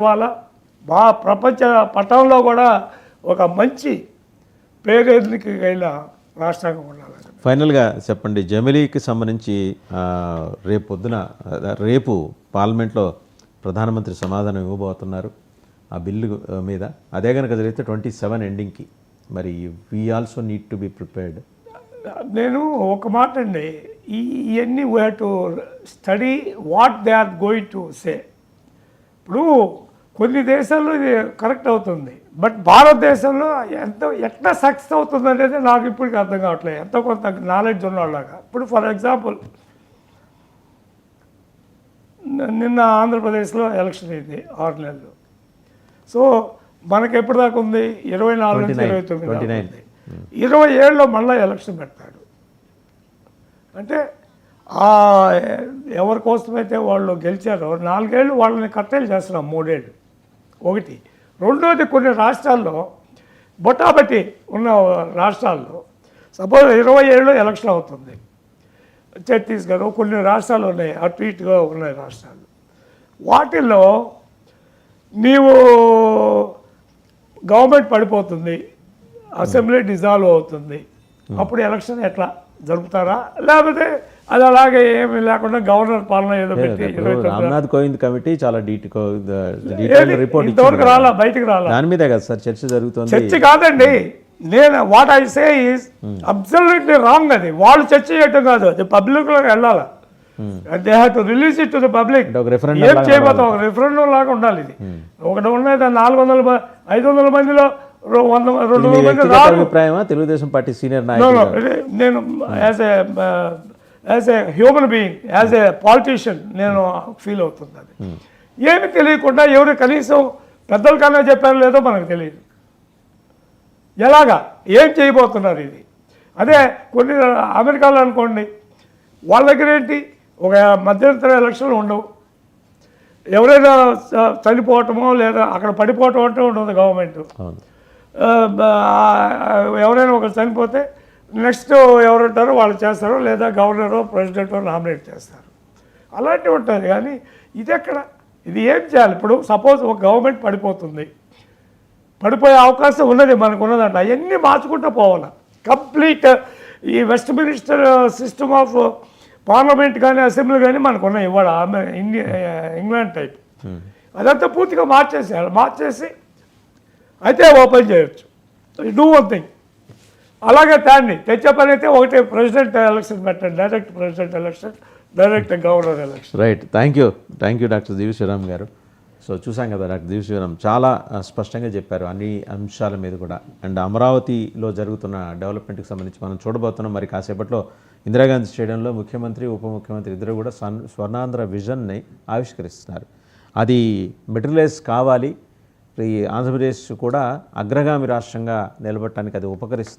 వాళ్ళ మా ప్రపంచ పటంలో కూడా ఒక మంచి పేరెన్నిక అయిన రాష్ట్రంగా ఉండాలి. ఫైనల్గా చెప్పండి, జమిలీకి సంబంధించి రేపు పార్లమెంట్లో ప్రధానమంత్రి సమాధానం ఇవ్వబోతున్నారు ఆ బిల్లు మీద. అదే కనుక జరిగితే 27 ఎండింగ్కి, మరి we also need to be prepared. నేను ఒక మాట అండి, ఇవన్నీ we have to study what they are going to say. ఇప్పుడు కొన్ని దేశాల్లో ఇది కరెక్ట్ అవుతుంది, బట్ భారతదేశంలో ఎట్లా సక్సెస్ అవుతుంది అనేది నాకు ఇప్పటికీ అర్థం కావట్లేదు. ఎంతో కొంత నాలెడ్జ్ ఉన్నవాళ్ళగా. ఇప్పుడు ఫర్ ఎగ్జాంపుల్ నిన్న ఆంధ్రప్రదేశ్లో ఎలక్షన్ అయింది 6 నెలలు. సో మనకి ఎప్పటిదాకా ఉంది 24 నుంచి 29. 27లో మళ్ళీ ఎలక్షన్ పెడతాడు. అంటే ఎవరి కోసమైతే వాళ్ళు గెలిచారో 4 ఏళ్ళు వాళ్ళని కట్టేలు చేస్తున్నాం, 3 ఏళ్ళు. ఒకటి. రెండోది, కొన్ని రాష్ట్రాల్లో బొటాబట్టి ఉన్న రాష్ట్రాల్లో సపోజ్ 27లో ఎలక్షన్ అవుతుంది. ఛత్తీస్గఢ్ కొన్ని రాష్ట్రాలు ఉన్నాయి, అటు ఇటుగా ఉన్నాయి రాష్ట్రాలు. వాటిల్లో నీవు గవర్నమెంట్ పడిపోతుంది, అసెంబ్లీ డిజాల్వ్ అవుతుంది, అప్పుడు ఎలక్షన్ ఎట్లా జరుపుతారా? లేకపోతే అది అలాగే ఏమి లేకుండా గవర్నర్ పాలన ఏదో పెట్టి రామ్నాథ్ కోవింద్ కమిటీ చాలా రిపోర్ట్ ఇంతవరకు రాలా, బయటకు రాలా. దాని మీదే కదా సార్ చర్చ జరుగుతుంది. చర్చ కాదండి, నేను what I say is absolutely wrong. అది వాళ్ళు చర్చ చేయటం కాదు, అది పబ్లిక్లోకి వెళ్ళాలి. They have to release it to the public. ఏం చేయబోతాం, ఒక రెఫరెండం లాగా ఉండాలి. ఇది ఒకటి ఉన్నది 400 500 మందిలో 200 మంది అభిప్రాయమా తెలుగుదేశం పార్టీ సీనియర్ నాయకులు? నేను as a human being, as a politician నేను ఫీల్ అవుతుంది. అది ఏమి తెలియకుండా ఎవరు కనీసం పెద్దల కన్నా చెప్పారో లేదో మనకు తెలియదు. ఎలాగా ఏం చేయబోతున్నారు ఇది? అదే కొన్ని అమెరికాలో అనుకోండి, వాళ్ళ దగ్గర ఏంటి, ఒక మధ్యంతర ఎలక్షన్లు ఉండవు. ఎవరైనా చనిపోవటమో లేదా అక్కడ పడిపోవటం అంటే ఉండదు గవర్నమెంట్. ఎవరైనా ఒకరు చనిపోతే నెక్స్ట్ ఎవరు ఉంటారో వాళ్ళు చేస్తారు, లేదా గవర్నరో ప్రెసిడెంటో నామినేట్ చేస్తారు. అలాంటివి ఉంటుంది. కానీ ఇది ఎక్కడ, ఇది ఏం చేయాలి? ఇప్పుడు సపోజ్ ఒక గవర్నమెంట్ పడిపోతుంది, పడిపోయే అవకాశం ఉన్నది, మనకు ఉన్నదంట. అవన్నీ మార్చుకుంటూ పోవాలి. కంప్లీట్ ఈ west minister system of parliament కానీ అసెంబ్లీ కానీ మనకు ఉన్నాయి ఇవాళ, ఇంగ్లాండ్ టైప్. అదంతా పూర్తిగా మార్చేసేయాలి. మార్చేసి అయితే ఓపెన్ చేయొచ్చు. Do one thing. అలాగే తెచ్చే పని అయితే ఒకటే, ప్రెసిడెంట్ ఎలక్షన్ పెట్టండి, direct president election, direct governor election. Right. Thank you doctor Divi Sriram గారు. సో చూసాం కదా, డాక్టర్ దివి శ్రీరామ్ చాలా స్పష్టంగా చెప్పారు అన్ని అంశాల మీద కూడా. అండ్ అమరావతిలో జరుగుతున్న డెవలప్మెంట్కి సంబంధించి మనం చూడబోతున్నాం. మరి కాసేపట్లో ఇందిరాగాంధీ స్టేడియంలో ముఖ్యమంత్రి ఉప ముఖ్యమంత్రి ఇద్దరు కూడా స్వర్ణాంధ్ర విజన్ని ఆవిష్కరిస్తున్నారు. అది మెటీరియలైజ్ కావాలి, ఈ ఆంధ్రప్రదేశ్ కూడా అగ్రగామి రాష్ట్రంగా నిలబడటానికి అది ఉపకరిస్తుంది.